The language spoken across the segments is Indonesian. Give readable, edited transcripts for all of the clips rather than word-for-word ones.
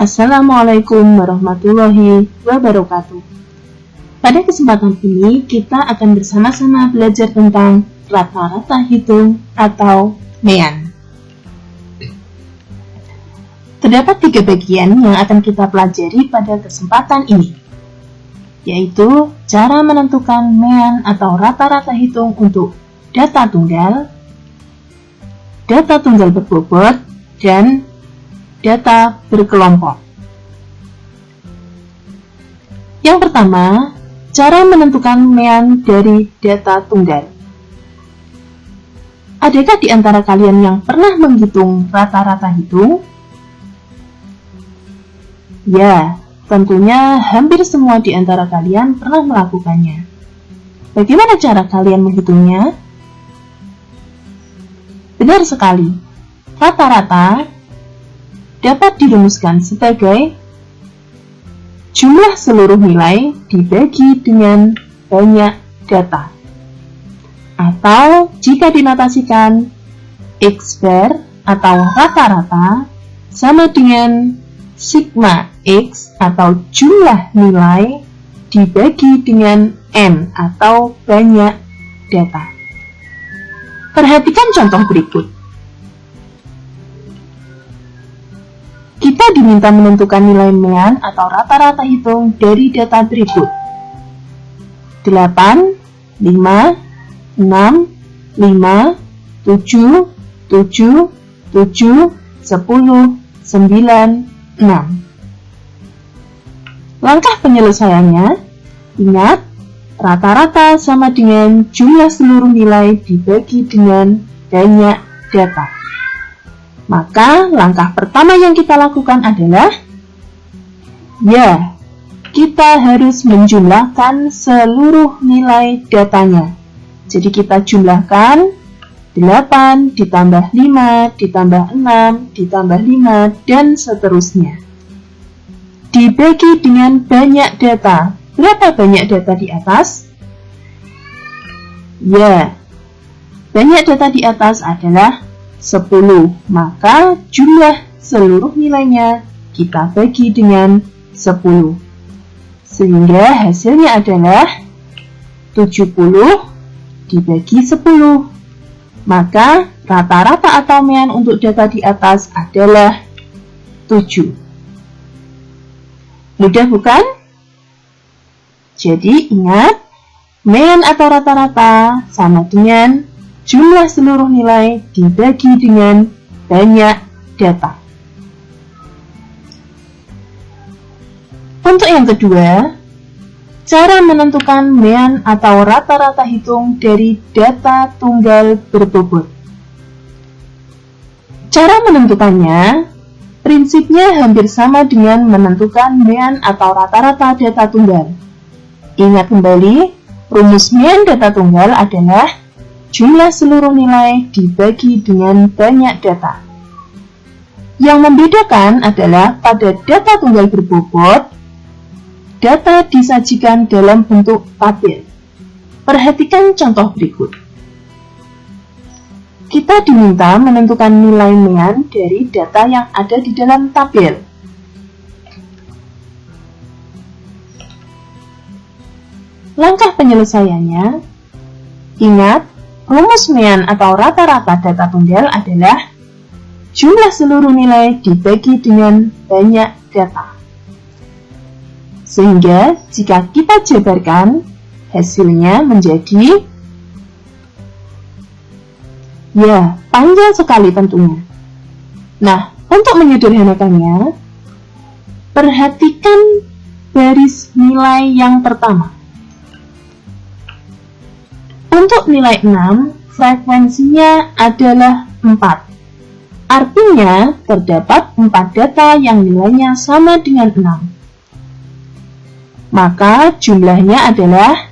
Assalamualaikum warahmatullahi wabarakatuh. Pada kesempatan ini kita akan bersama-sama belajar tentang rata-rata hitung atau MEAN. Terdapat 3 bagian yang akan kita pelajari pada kesempatan ini, yaitu cara menentukan MEAN atau rata-rata hitung untuk data tunggal berbobot, dan data berkelompok. Yang pertama, cara menentukan MEAN dari data tunggal. Adakah di antara kalian yang pernah menghitung rata-rata hitung? Ya, tentunya hampir semua di antara kalian pernah melakukannya. Bagaimana cara kalian menghitungnya? Benar sekali, rata-rata dapat dirumuskan sebagai jumlah seluruh nilai dibagi dengan banyak data. Atau jika dinotasikan, X bar atau rata-rata sama dengan sigma X atau jumlah nilai dibagi dengan N atau banyak data. Perhatikan contoh berikut. Kita diminta menentukan nilai MEAN atau rata-rata hitung dari data berikut: 8, 5, 6, 5, 7, 7, 7, 10, 9, 6. Langkah penyelesaiannya, ingat, rata-rata sama dengan jumlah seluruh nilai dibagi dengan banyak data. Maka langkah pertama yang kita lakukan adalah, kita harus menjumlahkan seluruh nilai datanya. Jadi kita jumlahkan 8 ditambah 5 ditambah 6 ditambah 5 dan seterusnya. Dibagi dengan banyak data. Berapa banyak data di atas? Banyak data di atas adalah 10, maka jumlah seluruh nilainya kita bagi dengan 10. Sehingga hasilnya adalah 70 dibagi 10. Maka rata-rata atau MEAN untuk data di atas adalah 7. Mudah bukan? Jadi ingat, MEAN atau rata-rata sama dengan jumlah seluruh nilai dibagi dengan banyak data. Untuk yang kedua, cara menentukan MEAN atau rata-rata hitung dari data tunggal berbobot. Cara menentukannya, prinsipnya hampir sama dengan menentukan MEAN atau rata-rata data tunggal. Ingat kembali, rumus MEAN data tunggal adalah jumlah seluruh nilai dibagi dengan banyak data. Yang membedakan adalah pada data tunggal berbobot, data disajikan dalam bentuk tabel. Perhatikan contoh berikut. Kita diminta menentukan nilai MEAN dari data yang ada di dalam tabel. Langkah penyelesaiannya, ingat, rumus MEAN atau rata-rata data tunggal adalah jumlah seluruh nilai dibagi dengan banyak data. Sehingga jika kita jabarkan, hasilnya menjadi panjang sekali tentunya. Nah, untuk menyederhanakannya, perhatikan baris nilai yang pertama. Untuk nilai 6, frekuensinya adalah 4. Artinya, terdapat 4 data yang nilainya sama dengan 6. Maka, jumlahnya adalah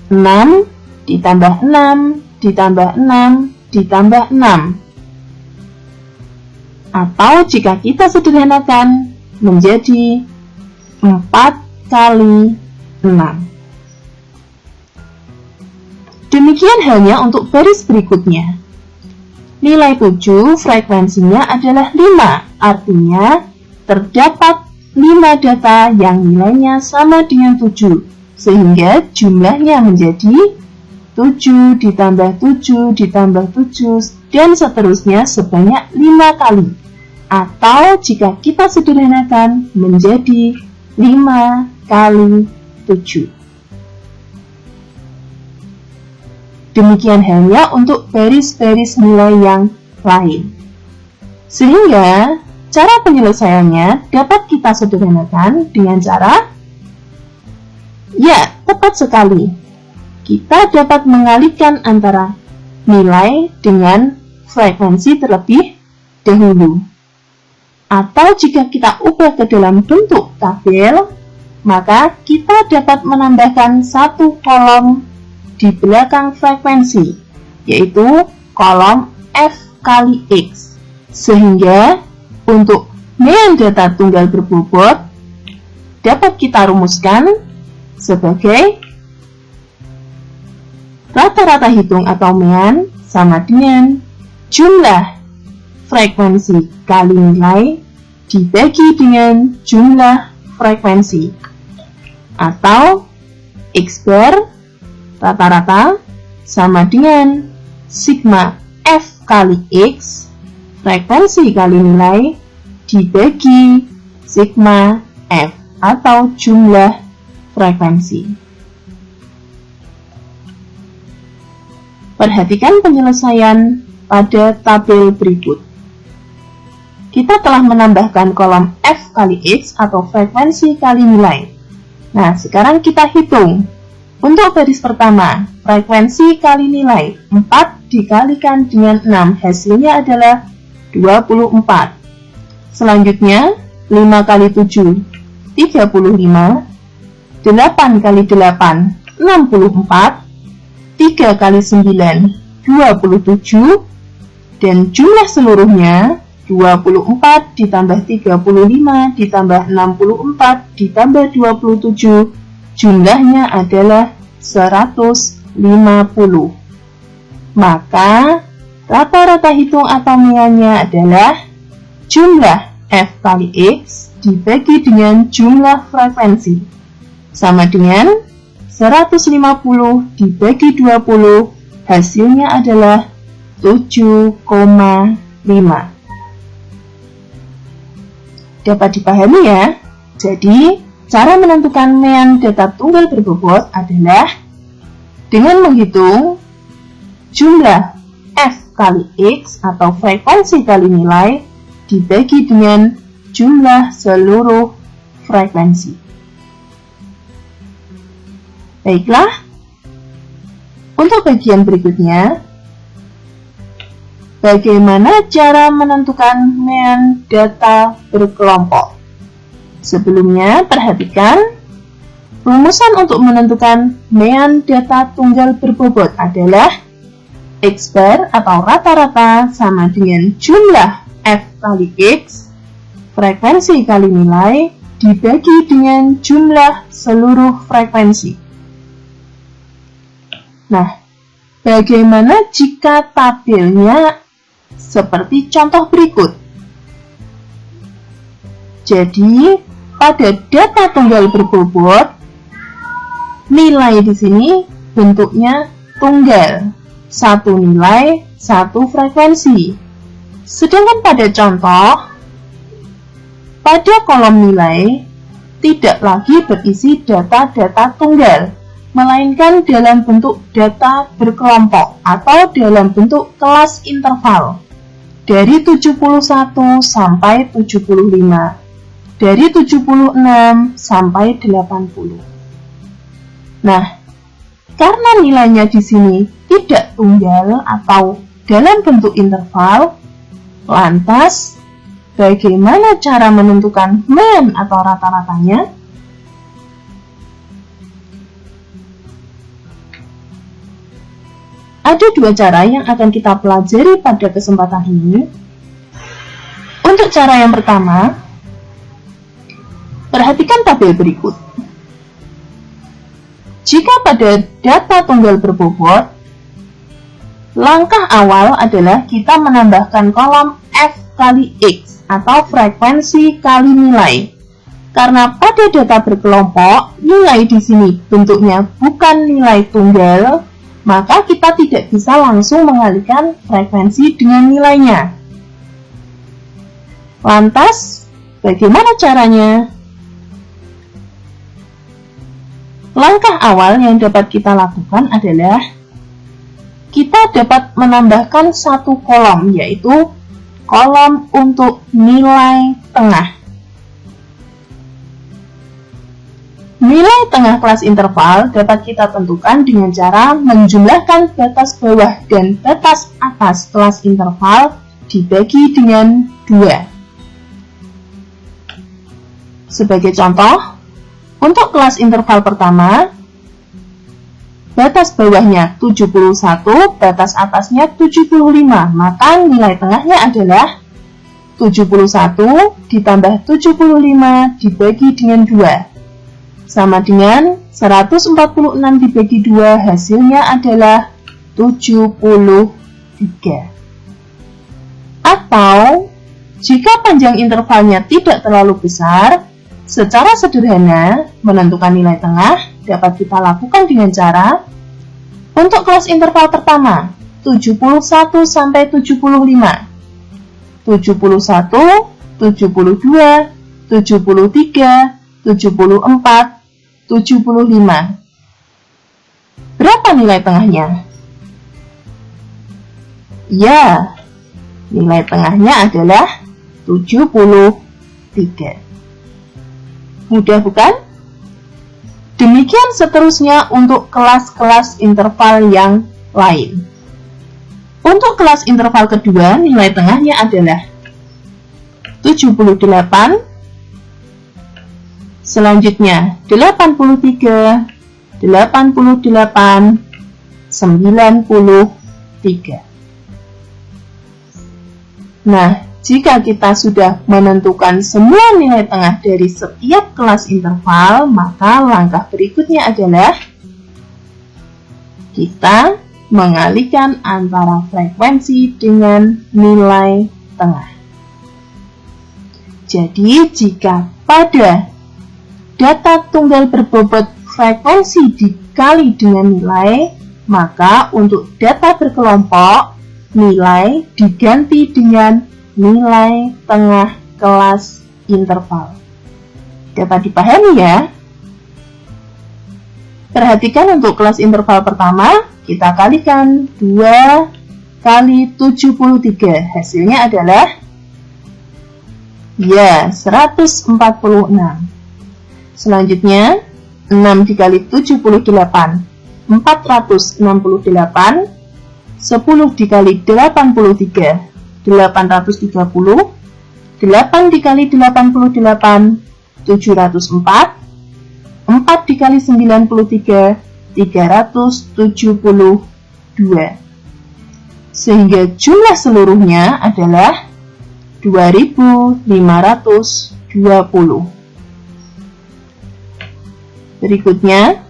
6 ditambah 6 ditambah 6 ditambah 6. Atau jika kita sederhanakan, menjadi 4 kali 6. Demikian halnya untuk baris berikutnya. Nilai 7 frekuensinya adalah 5, artinya terdapat 5 data yang nilainya sama dengan 7, sehingga jumlahnya menjadi 7 ditambah 7 ditambah 7 dan seterusnya sebanyak 5 kali. Atau jika kita sederhanakan menjadi 5 kali 7. Demikian halnya untuk baris-baris nilai yang lain. Sehingga cara penyelesaiannya dapat kita sederhanakan dengan cara, ya, tepat sekali. Kita dapat mengalihkan antara nilai dengan frekuensi terlebih dahulu. Atau jika kita ubah ke dalam bentuk tabel, maka kita dapat menambahkan satu kolom di belakang frekuensi, yaitu kolom F kali X. Sehingga untuk mean data tunggal berbobot dapat kita rumuskan sebagai rata-rata hitung atau mean sama dengan jumlah frekuensi kali nilai dibagi dengan jumlah frekuensi, atau X bar rata-rata sama dengan sigma F kali X frekuensi kali nilai dibagi sigma F atau jumlah frekuensi. Perhatikan penyelesaian pada tabel berikut. Kita telah menambahkan kolom F kali X atau frekuensi kali nilai. Nah, sekarang kita hitung. Untuk baris pertama, frekuensi kali nilai 4 dikalikan dengan 6, hasilnya adalah 24. Selanjutnya, 5 kali 7, 35. 8 kali 8, 64. 3 kali 9, 27. Dan jumlah seluruhnya, 24 ditambah 35 ditambah 64 ditambah 27. Jumlahnya adalah 150. Maka rata-rata hitung atau meannya adalah jumlah F kali X dibagi dengan jumlah frekuensi, sama dengan 150 dibagi 20, hasilnya adalah 7,5. Dapat dipahami ya? Jadi, cara menentukan mean data tunggal berbobot adalah dengan menghitung jumlah F kali X atau frekuensi kali nilai dibagi dengan jumlah seluruh frekuensi. Baiklah, untuk bagian berikutnya, bagaimana cara menentukan mean data berkelompok? Sebelumnya, perhatikan rumusan untuk menentukan mean data tunggal berbobot adalah X bar atau rata-rata sama dengan jumlah F kali X, frekuensi kali nilai, dibagi dengan jumlah seluruh frekuensi. Nah, bagaimana jika tabelnya seperti contoh berikut? Jadi, pada data tunggal berbobot, nilai di sini bentuknya tunggal, satu nilai, satu frekuensi. Sedangkan pada contoh, pada kolom nilai tidak lagi berisi data-data tunggal, melainkan dalam bentuk data berkelompok atau dalam bentuk kelas interval dari 71 sampai 75. Dari 76 sampai 80. Nah, karena nilainya di sini tidak tunggal atau dalam bentuk interval, lantas bagaimana cara menentukan mean atau rata-ratanya? Ada dua cara yang akan kita pelajari pada kesempatan ini. Untuk cara yang pertama, perhatikan tabel berikut. Jika pada data tunggal berbobot, langkah awal adalah kita menambahkan kolom F kali X. atau frekuensi kali nilai. Karena pada data berkelompok, nilai di sini bentuknya bukan nilai tunggal, maka kita tidak bisa langsung mengalihkan frekuensi dengan nilainya. Lantas, bagaimana caranya? Langkah awal yang dapat kita lakukan adalah kita dapat menambahkan satu kolom, yaitu kolom untuk nilai tengah. Nilai tengah kelas interval dapat kita tentukan dengan cara menjumlahkan batas bawah dan batas atas kelas interval dibagi dengan 2. Sebagai contoh, untuk kelas interval pertama, batas bawahnya 71, batas atasnya 75, maka nilai tengahnya adalah 71 ditambah 75 dibagi dengan 2. Sama dengan 146 dibagi 2, hasilnya adalah 73. Atau, jika panjang intervalnya tidak terlalu besar, secara sederhana, menentukan nilai tengah dapat kita lakukan dengan cara untuk kelas interval pertama, 71 sampai 75, 71, 72, 73, 74, 75. Berapa nilai tengahnya? Ya, nilai tengahnya adalah 73. Mudah bukan? Demikian seterusnya untuk kelas-kelas interval yang lain. Untuk kelas interval kedua, nilai tengahnya adalah 78, selanjutnya 83, 88, 93. Nah, jika kita sudah menentukan semua nilai tengah dari setiap kelas interval, maka langkah berikutnya adalah kita mengalihkan antara frekuensi dengan nilai tengah. Jadi, jika pada data tunggal berbobot frekuensi dikali dengan nilai, maka untuk data berkelompok, nilai diganti dengan nilai tengah kelas interval. Dapat dipahami ya? Perhatikan untuk kelas interval pertama, kita kalikan 2 kali 73. Hasilnya adalah 146. Selanjutnya, 6 dikali 78, 468, 10 dikali 83, 830, 8 dikali 88, 704, 4 dikali 93, 372. Sehingga jumlah seluruhnya adalah 2520. Berikutnya,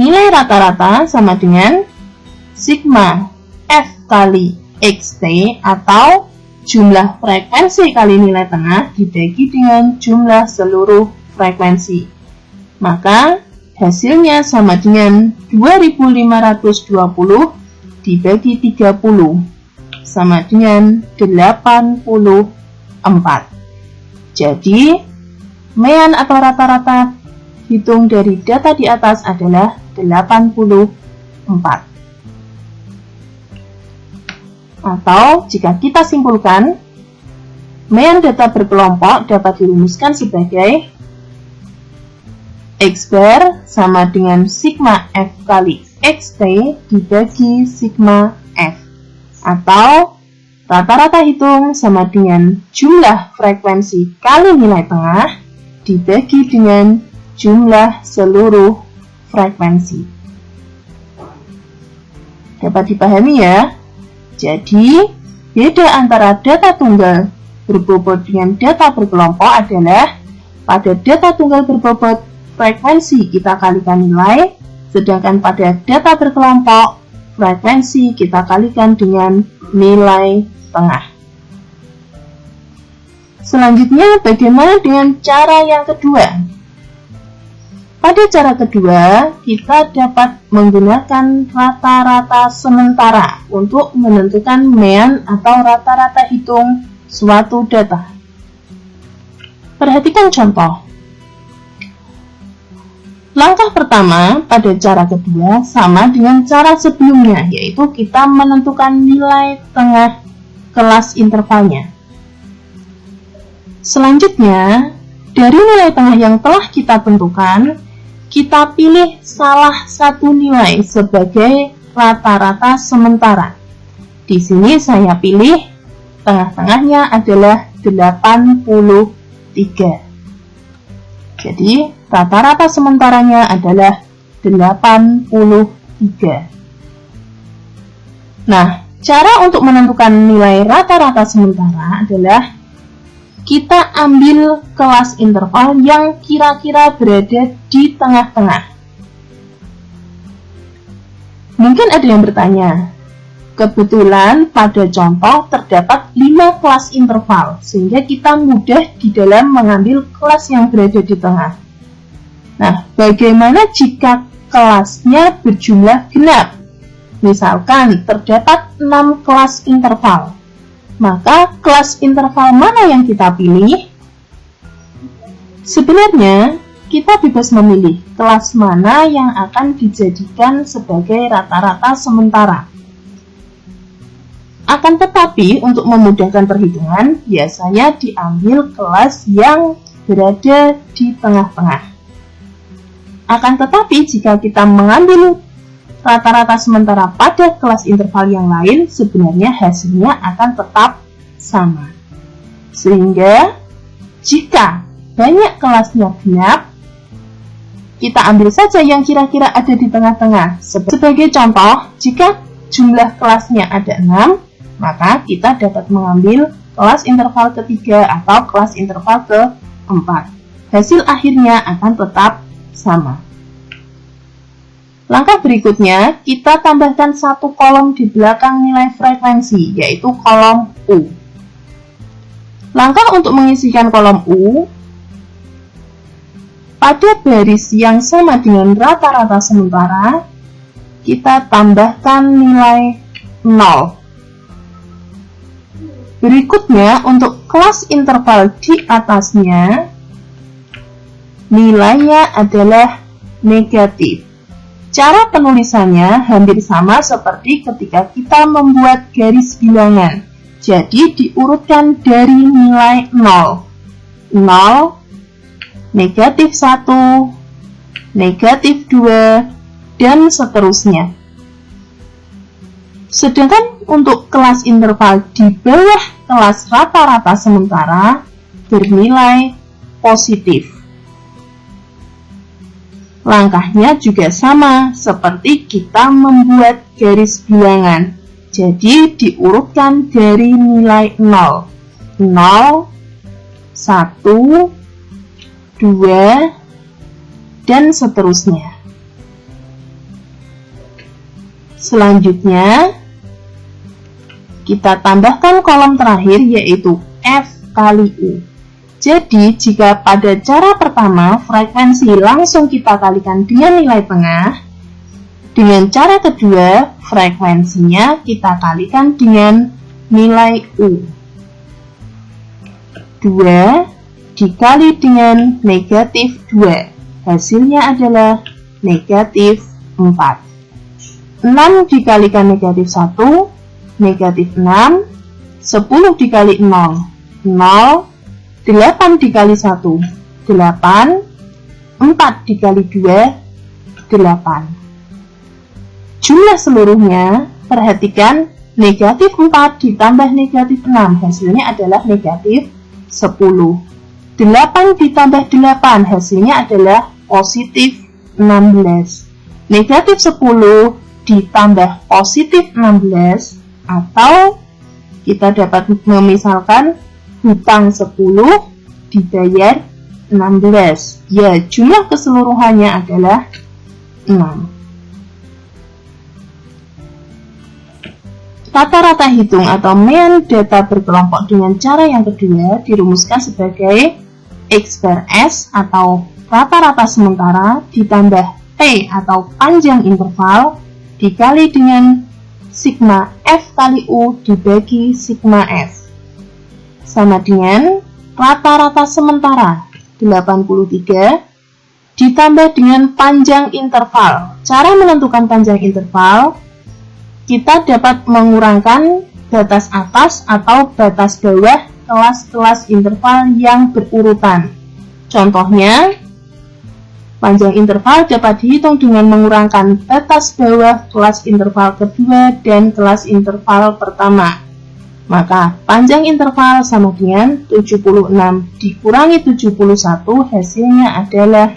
nilai rata-rata sama dengan sigma F kali XT atau jumlah frekuensi kali nilai tengah dibagi dengan jumlah seluruh frekuensi. Maka, hasilnya sama dengan 2520 dibagi 30 sama dengan 84. Jadi, mean atau rata-rata hitung dari data di atas adalah 84. Atau jika kita simpulkan, mean data berkelompok dapat dirumuskan sebagai X bar sama dengan sigma F kali XT dibagi sigma F. Atau rata-rata hitung sama dengan jumlah frekuensi kali nilai tengah dibagi dengan jumlah seluruh frekuensi. Dapat dipahami ya? Jadi, beda antara data tunggal berbobot dengan data berkelompok adalah pada data tunggal berbobot frekuensi kita kalikan nilai, sedangkan pada data berkelompok frekuensi kita kalikan dengan nilai tengah. Selanjutnya, bagaimana dengan cara yang kedua? Pada cara kedua, kita dapat menggunakan rata-rata sementara untuk menentukan mean atau rata-rata hitung suatu data. Perhatikan contoh. Langkah pertama pada cara kedua sama dengan cara sebelumnya, yaitu kita menentukan nilai tengah kelas intervalnya. Selanjutnya, dari nilai tengah yang telah kita tentukan, kita pilih salah satu nilai sebagai rata-rata sementara. Di sini saya pilih tengah-tengahnya adalah 83. Jadi, rata-rata sementaranya adalah 83. Nah, cara untuk menentukan nilai rata-rata sementara adalah kita ambil kelas interval yang kira-kira berada di tengah-tengah. Mungkin ada yang bertanya, kebetulan pada contoh terdapat 5 kelas interval, sehingga kita mudah di dalam mengambil kelas yang berada di tengah. Nah, bagaimana jika kelasnya berjumlah genap? Misalkan terdapat 6 kelas interval. Maka kelas interval mana yang kita pilih? Sebenarnya, kita bebas memilih kelas mana yang akan dijadikan sebagai rata-rata sementara. Akan tetapi, untuk memudahkan perhitungan, biasanya diambil kelas yang berada di tengah-tengah. Akan tetapi, jika kita mengambil rata-rata sementara pada kelas interval yang lain, sebenarnya hasilnya akan tetap sama. Sehingga, jika banyak kelasnya genap, kita ambil saja yang kira-kira ada di tengah-tengah. Sebagai contoh, jika jumlah kelasnya ada 6, maka kita dapat mengambil kelas interval ketiga atau kelas interval keempat. Hasil akhirnya akan tetap sama. Langkah berikutnya, kita tambahkan satu kolom di belakang nilai frekuensi, yaitu kolom U. Langkah untuk mengisikan kolom U, pada baris yang sama dengan rata-rata sementara, kita tambahkan nilai 0. Berikutnya, untuk kelas interval di atasnya, nilainya adalah negatif. Cara penulisannya hampir sama seperti ketika kita membuat garis bilangan. Jadi diurutkan dari nilai 0. 0, negatif 1, negatif 2, dan seterusnya. Sedangkan untuk kelas interval di bawah kelas rata-rata sementara bernilai positif. Langkahnya juga sama seperti kita membuat garis bilangan. Jadi diurutkan dari nilai 0. 0, 1, 2, dan seterusnya. Selanjutnya, kita tambahkan kolom terakhir yaitu F kali U. Jadi, jika pada cara pertama frekuensi langsung kita kalikan dengan nilai tengah, dengan cara kedua frekuensinya kita kalikan dengan nilai U. 2 dikali dengan negatif 2, hasilnya adalah negatif 4. 6 dikalikan negatif 1, negatif 6, 10 dikali 0, 0, 8 dikali 1, 8, 4 dikali 2, 8. Jumlah seluruhnya, perhatikan negatif 4 ditambah negatif 6, hasilnya adalah negatif 10. 8 ditambah 8, hasilnya adalah positif 16. Negatif 10 ditambah positif 16, atau kita dapat memisalkan hutang 10 dibayar 16. Ya, jumlah keseluruhannya adalah 6. Rata-rata hitung atau mean data berkelompok dengan cara yang kedua dirumuskan sebagai X per S atau rata-rata sementara ditambah T atau panjang interval dikali dengan sigma F kali U dibagi sigma S sama dengan rata-rata sementara 83 ditambah dengan panjang interval. Cara menentukan panjang interval, kita dapat mengurangkan batas atas atau batas bawah kelas-kelas interval yang berurutan. Contohnya, panjang interval dapat dihitung dengan mengurangkan batas bawah kelas interval kedua dan kelas interval pertama. Maka panjang interval sama dengan 76 dikurangi 71 hasilnya adalah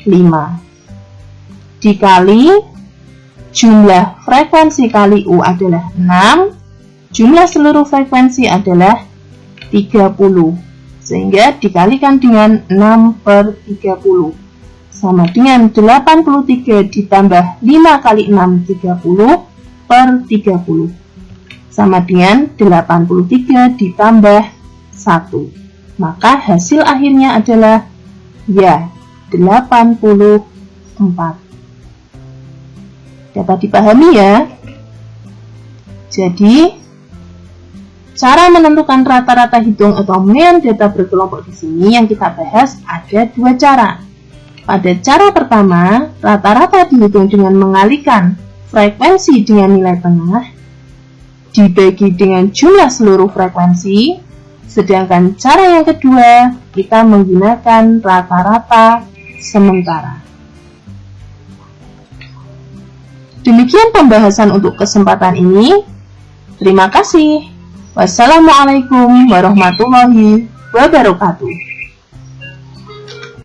5. Dikali jumlah frekuensi kali U adalah 6, jumlah seluruh frekuensi adalah 30, sehingga dikalikan dengan 6 per 30, sama dengan 83 ditambah 5 kali 6, 30 per 30, sama dengan 83 ditambah 1. Maka hasil akhirnya adalah ya, 84. Dapat dipahami ya? Jadi, cara menentukan rata-rata hitung atau mean data berkelompok di sini yang kita bahas ada dua cara. Pada cara pertama, rata-rata dihitung dengan mengalihkan frekuensi dengan nilai tengah dibagi dengan jumlah seluruh frekuensi, sedangkan cara yang kedua, kita menggunakan rata-rata sementara. Demikian pembahasan untuk kesempatan ini. Terima kasih. Wassalamualaikum warahmatullahi wabarakatuh.